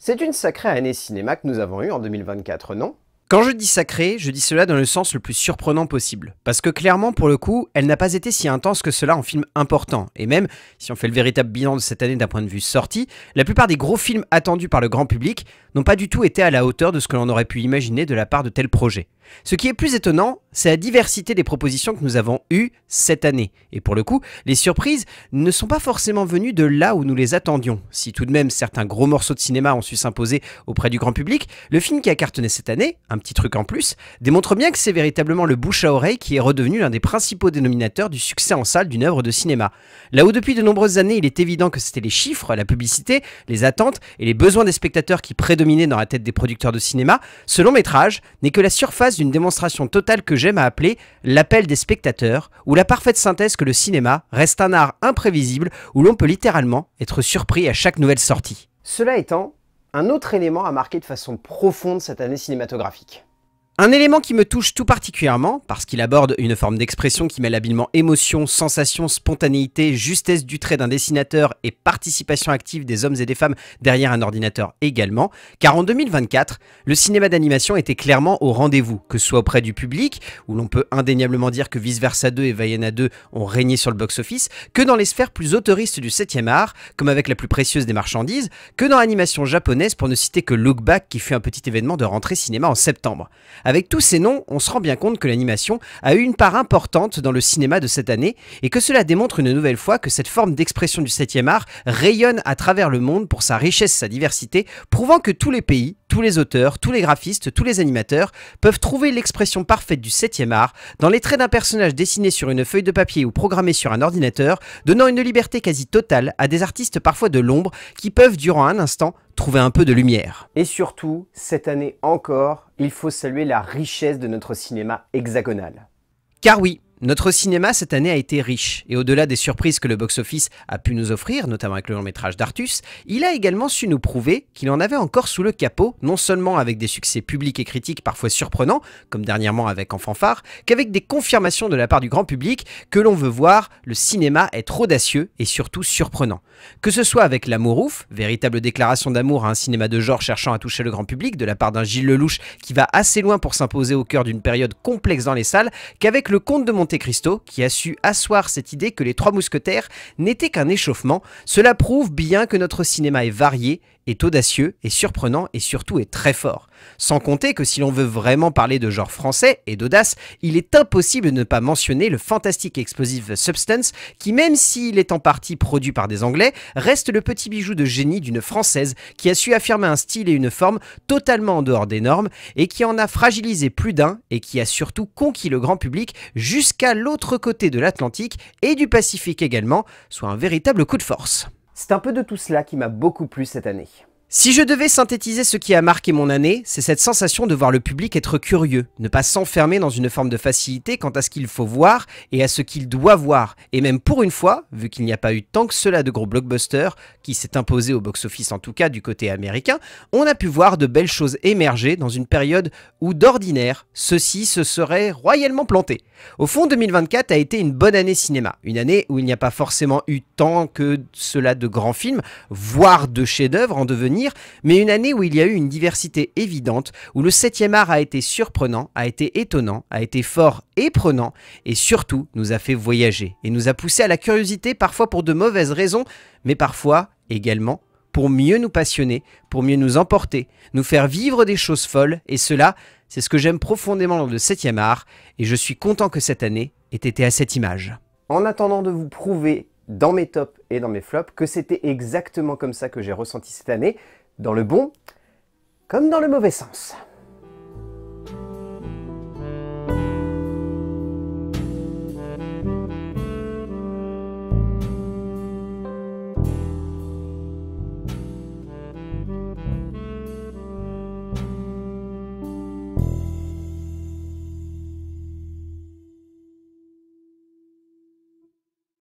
C'est une sacrée année cinéma que nous avons eue en 2024, non? Quand je dis sacrée, je dis cela dans le sens le plus surprenant possible. Parce que clairement, pour le coup, elle n'a pas été si intense que cela en film important. Et même, si on fait le véritable bilan de cette année d'un point de vue sortie, la plupart des gros films attendus par le grand public n'ont pas du tout été à la hauteur de ce que l'on aurait pu imaginer de la part de tels projets. Ce qui est plus étonnant, c'est la diversité des propositions que nous avons eues cette année. Et pour le coup, les surprises ne sont pas forcément venues de là où nous les attendions. Si tout de même certains gros morceaux de cinéma ont su s'imposer auprès du grand public, le film qui a cartonné cette année, un petit truc en plus, démontre bien que c'est véritablement le bouche à oreille qui est redevenu l'un des principaux dénominateurs du succès en salle d'une œuvre de cinéma. Là où depuis de nombreuses années il est évident que c'était les chiffres, la publicité, les attentes et les besoins des spectateurs qui prédominaient dans la tête des producteurs de cinéma, ce long métrage n'est que la surface d'une démonstration totale que j'aime à appeler l'appel des spectateurs, ou la parfaite synthèse que le cinéma reste un art imprévisible où l'on peut littéralement être surpris à chaque nouvelle sortie. Cela étant, un autre élément a marqué de façon profonde cette année cinématographique. Un élément qui me touche tout particulièrement, parce qu'il aborde une forme d'expression qui mêle habilement émotion, sensation, spontanéité, justesse du trait d'un dessinateur et participation active des hommes et des femmes derrière un ordinateur également, car en 2024, le cinéma d'animation était clairement au rendez-vous, que ce soit auprès du public, où l'on peut indéniablement dire que Vice Versa 2 et Vaiana 2 ont régné sur le box-office, que dans les sphères plus autoristes du 7e art, comme avec la plus précieuse des marchandises, que dans l'animation japonaise pour ne citer que Look Back qui fut un petit événement de rentrée cinéma en septembre. Avec tous ces noms, on se rend bien compte que l'animation a eu une part importante dans le cinéma de cette année et que cela démontre une nouvelle fois que cette forme d'expression du 7e art rayonne à travers le monde pour sa richesse et sa diversité, prouvant que tous les pays, tous les auteurs, tous les graphistes, tous les animateurs peuvent trouver l'expression parfaite du 7e art dans les traits d'un personnage dessiné sur une feuille de papier ou programmé sur un ordinateur, donnant une liberté quasi totale à des artistes parfois de l'ombre qui peuvent, durant un instant, trouver un peu de lumière. Et surtout, cette année encore, il faut saluer la richesse de notre cinéma hexagonal. Car oui, notre cinéma cette année a été riche, et au-delà des surprises que le box-office a pu nous offrir, notamment avec le long-métrage d'Artus, il a également su nous prouver qu'il en avait encore sous le capot, non seulement avec des succès publics et critiques parfois surprenants, comme dernièrement avec Enfant Phare, qu'avec des confirmations de la part du grand public que l'on veut voir le cinéma être audacieux et surtout surprenant. Que ce soit avec L'Amour ouf, véritable déclaration d'amour à un cinéma de genre cherchant à toucher le grand public de la part d'un Gilles Lelouch qui va assez loin pour s'imposer au cœur d'une période complexe dans les salles, qu'avec Le Comte de Monte Cristo, qui a su asseoir cette idée que Les Trois Mousquetaires n'étaient qu'un échauffement, cela prouve bien que notre cinéma est varié, est audacieux, est surprenant et surtout est très fort. Sans compter que si l'on veut vraiment parler de genre français et d'audace, il est impossible de ne pas mentionner le fantastique et explosif Substance, qui même s'il est en partie produit par des Anglais, reste le petit bijou de génie d'une Française qui a su affirmer un style et une forme totalement en dehors des normes et qui en a fragilisé plus d'un et qui a surtout conquis le grand public jusqu'à l'autre côté de l'Atlantique et du Pacifique également, soit un véritable coup de force. C'est un peu de tout cela qui m'a beaucoup plu cette année. Si je devais synthétiser ce qui a marqué mon année, c'est cette sensation de voir le public être curieux, ne pas s'enfermer dans une forme de facilité quant à ce qu'il faut voir et à ce qu'il doit voir. Et même pour une fois, vu qu'il n'y a pas eu tant que cela de gros blockbusters, qui s'est imposé au box-office en tout cas du côté américain, on a pu voir de belles choses émerger dans une période où d'ordinaire, ceux-ci se seraient royalement plantés. Au fond, 2024 a été une bonne année cinéma, une année où il n'y a pas forcément eu tant que cela de grands films, voire de chefs-d'œuvre en devenir, mais une année où il y a eu une diversité évidente, où le 7e art a été surprenant, a été étonnant, a été fort et prenant, et surtout nous a fait voyager, et nous a poussé à la curiosité parfois pour de mauvaises raisons, mais parfois également pour mieux nous passionner, pour mieux nous emporter, nous faire vivre des choses folles, et cela, c'est ce que j'aime profondément dans le 7e art, et je suis content que cette année ait été à cette image. En attendant de vous prouver dans mes tops et dans mes flops que c'était exactement comme ça que j'ai ressenti cette année, dans le bon comme dans le mauvais sens.